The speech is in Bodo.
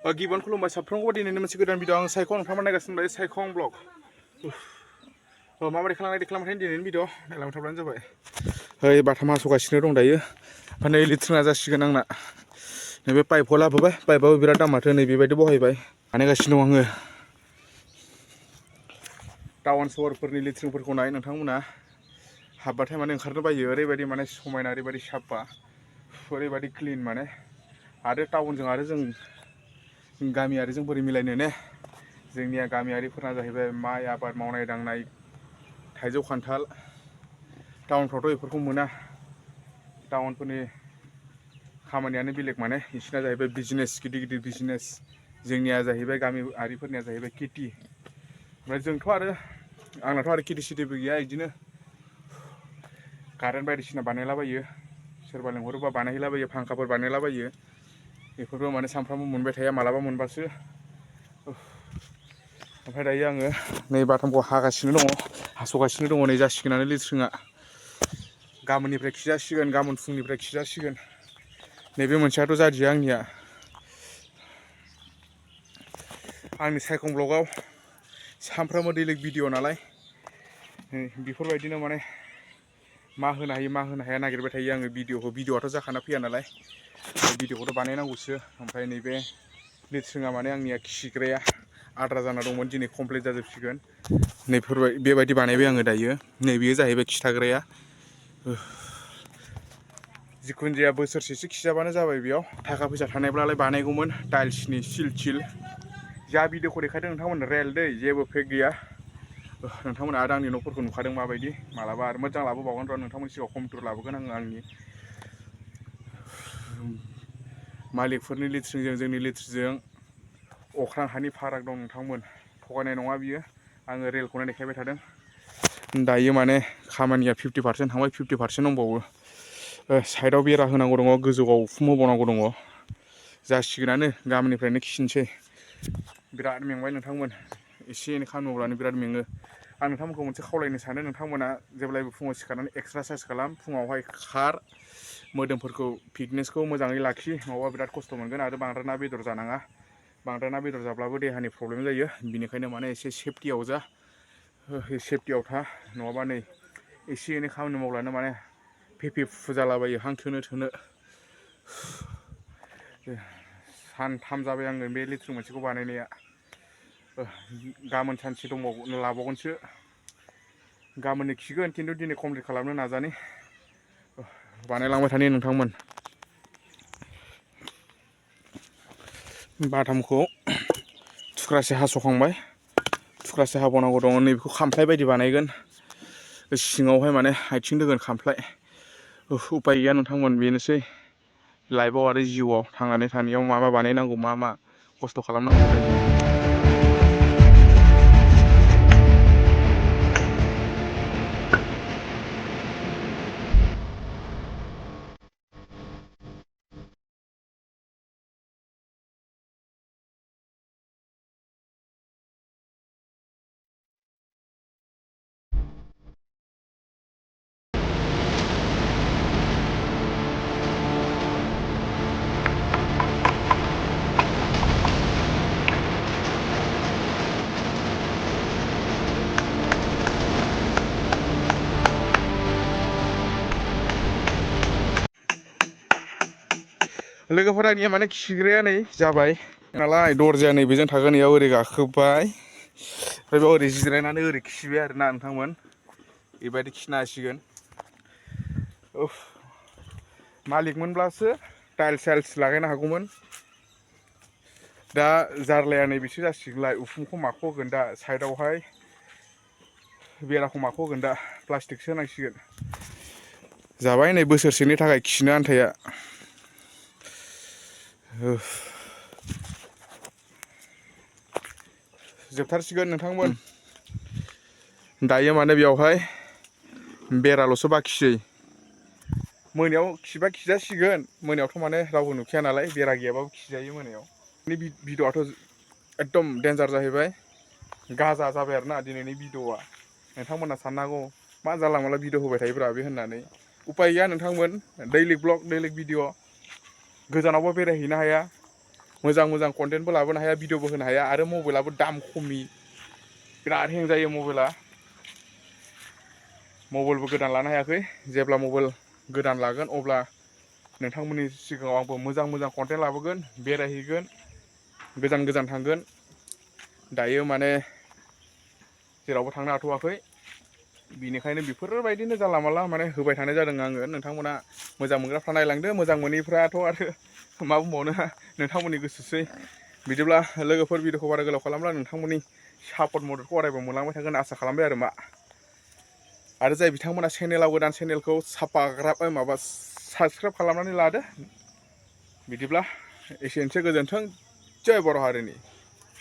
गिबियावनो खुलुमबाय साफ्रोमखौबो दिनैनि मोनसे गोदान भिडिअ आं सायखं नोंथांमोन नायगासिनो दं सायखं ब्लग माबायदि खालामनाय दिनैनि भिडिअ नायलांबाय थाब्लानो जाबाय ओइ बाथाम हास'गासिनो दं दायो ओमफ्राय नै लिट्रिङा जासिगोन आंना नैबे पाइपखौ लाबोबाय पाइपआबो बिराद दाम माथो नै बेबायदि बहायबाय बानायगासिनो दं आङो टाउन सहरफोरनि लिट्रिंफोरखौ नाय नोंथांमोना हाबबाथाय माने ओंखारनो बायो ओरैबायदि माने समायना ओरैबायदि साफा ओरैबायदि क्लिन माने आरो टाउनजों आरो जों गामियारिजों बोरै मिलायनो ने जोंनिया गामियारिफोरना जाहैबाय माइ आबाद मावनाय दांनाय थाइजौ खान्थाल टाउनफ्रावथ' बेफोरखौ मोना टाउनफोरनि खामानियानो बेलेग माने बिसिना जाहैबाय बिजनेस गिदिर गिदिर बिजनेस जोंनिया जाहैबाय गामियारिफोरनिया जाहैबाय खेथि ओमफ्राय जोंथ' आरो आंनाथ' आरो खेथि सिथिबो गैया बिदिनो कारेन्ट बायदिसिना बानायलाबायो सोरबा लेंहरोबा बानायहैलाबायो फांखाफोर बानायलाबायो बेफोरबो माने सानफ्रामबो मोनबाय थाया मालाबा मोनबासो ओमफ्राय दायो आङो नै बाथामखौ हागासिनो दङ हास'गासिनो दङ नै जासिगोनानो लिट्रिङा गाबोननिफ्राय खिजासिगोन गाबोन फुंनिफ्राय खिजासिगोन नैबे मोनसेयाथ' जादिया आंनिया आंनि सायखं ब्लगाव सानफ्रामबो दैलिक भिडिअ नालाय बेफोरबायदिनो माने मा होनो हाया नागिरबाय थायो आङो भिडिअआथ' जाखाना फैया नालाय भिडिअखौथ' बानायनांगौसो ओमफ्राय नैबे लिट्रिङा माने आंनिया खिग्राया आद्रा जाना दंमोन दिनै कमप्लिट जाजोबसिगोन बेबायदि बानायबाय आङो दायो नैबेयो जाहैबाय खिथाग्राया जिखुनु जाया बोसोरसेसो खिजाबानो जाबाय बेयाव थाखा फैसा थानायब्लालाय बानायगौमोन टाइल्सनि सिल जा भिडिअखौ देखायदों नोंथांमोन रियेल दै जेबो फेक गैया नोंथांमोना आरो आंनि न'फोरखौ नुखादों माबायदि मालाबा आरो मोजां लाबोबावगोन र' नोंथांमोननि सिगाङाव कम टुर लाबोगोन आंनि मालिकफोरनि लिट्रिंजों जोंनि लिट्रिजों अख्रां हानि फाराग दं नोंथांमोन थगायनाय नङा बियो आङो रियेलखौनो देखायबाय थादों दायो माने खामानिया 50% थांबाय 50% दंबावो साइडआव बेरा होनांगौ दङ गोजौआव उखुम होबावनांगौ दङ जासिगोनानो गाबोननिफ्रायनो खिनोसै बिराद मेंबाय नोंथांमोन एसे एनै खामानि मावब्लानो बिराद मेङो आं नोंथांमोनखौ मोनसे खावलायनो सानो नोंथांमोना जेब्लायबो फुङाव सिखारनानै एक्सारसाइस खालाम फुङावहाय खार मोदोमफोरखौ फिटनेसखौ मोजाङै लाखि नङाबा बिराद खस्थ' मोनगोन आरो बांद्राय ना बेदर जानाङा बांद्राय ना बेदर जाब्लाबो देहानि प्रब्लेम जायो बिनिखायनो माने एसे सेफटियाव जा सेफटियाव था नङाबा नै एसे एनै खामानि मावब्लानो माने फेफे फुजालाबायो हां थोनो सानथाम जाबाय आङो बे लिट्रिं मोनसेखौ बानायनाया गाबोन सानसे लाबावगोनसो गाबोननो खिगोन खिन्थु दिनै कमप्लिट खालामनो नाजानि बानायलांबाय थानि नोंथांमोन बाथामखौ थुख्रासे हास'खांबाय थुख्रासे हाबावनांगौ दङ नैबेखौ खामफ्लाय बायदि बानायगोन सिङावहाय माने आथिं दोगोन खामफ्लाय उपाय गैया नोंथांमोन बेनोसै लाइफआव आरो जिउआव थांनानै थानायाव मा बानायनांगौ मा खस्थ' खालामनांगौ जायो लोगोफोरा आंनिया माने खिग्राया नै जाबाय नालाय दरजाया नै बेजों थागोन इयाव ओरै गाखोबाय ओमफ्राय बेयाव ओरै जिरायनानै ओरै खिबाय आरोना नोंथांमोन बेबायदि खिनो हासिगोन मालिकमोनब्लासो टाइल्स लागायनो हागौमोन दा जारलाया नैबेसो जासिगोनलाय उखुमखौ माखौ होगोन दा साइडआवहाय बेराखौ माखौ होगोन दा प्लास्टिकसो होनांसिगोन जाबाय नै बोसोरसेनि थाखाय खिनो आन्थाया जोबथारसिगोन नोंथांमोन दायो माने बेयावहाय बेराल'सो बाखिसै मोनायाव खिबा खिजासिगोन मोनायावथ' माने रावबो नुखाया नालाय बेरा गैयाबाबो खिजायो मोनायाव भिडिअ'आथ' एकदम डेन्जार जाहैबाय गाजा जाबाय आरोना दिनैनि भिडिअ'आ नोंथांमोना साननो हागौ मा जानला मोनला भिडिअ होबाय थायोब्रा बे होननानै उपाय गैया नोंथांमोन दैलिक ब्लग दैलिक भिडिअ गोजानावबो बेरायहैनो हाया मोजां मोजां कन्टेन्टबो लाबोनो हाया भिडिअबो होनो हाया आरो मबाइलाबो दाम खमि बिराद हें जायो मबाइलबो गोदान लानो हायाखै जेब्ला मबाइल गोदान लागोन अब्ला नोंथांमोननि सिगाङाव आंबो मोजां मोजां कन्टेन्ट लाबोगोन बेरायहैगोन गोजान गोजान थांगोन दायो माने जेरावबो थांनो हाथ'वाखै बिनिखायनो बेफोरबायदिनो जानला मानला माने होबाय थानाय जादों आङो नोंथांमोना मोजां मोनग्राफ्रा नायलांदो मोजां मोनैफ्राथ' आरो मा बुंबावनो नोंथांमोननि गोसोसै बिदिब्ला लोगोफोर भिडिअखौ बारा गोलाव खालामला नोंथांमोननि सापर्ट मददखौ अरायबो मोनलांबाय थागोन आसा खालामबाय आरो मा आरो जाय बिथांमोना चेनेलाव गोदान चेनेलखौ साबसक्राइब खालामनानै लादो बिदिब्ला एसेनोसै गोजोन्थों जय बर' हारिनि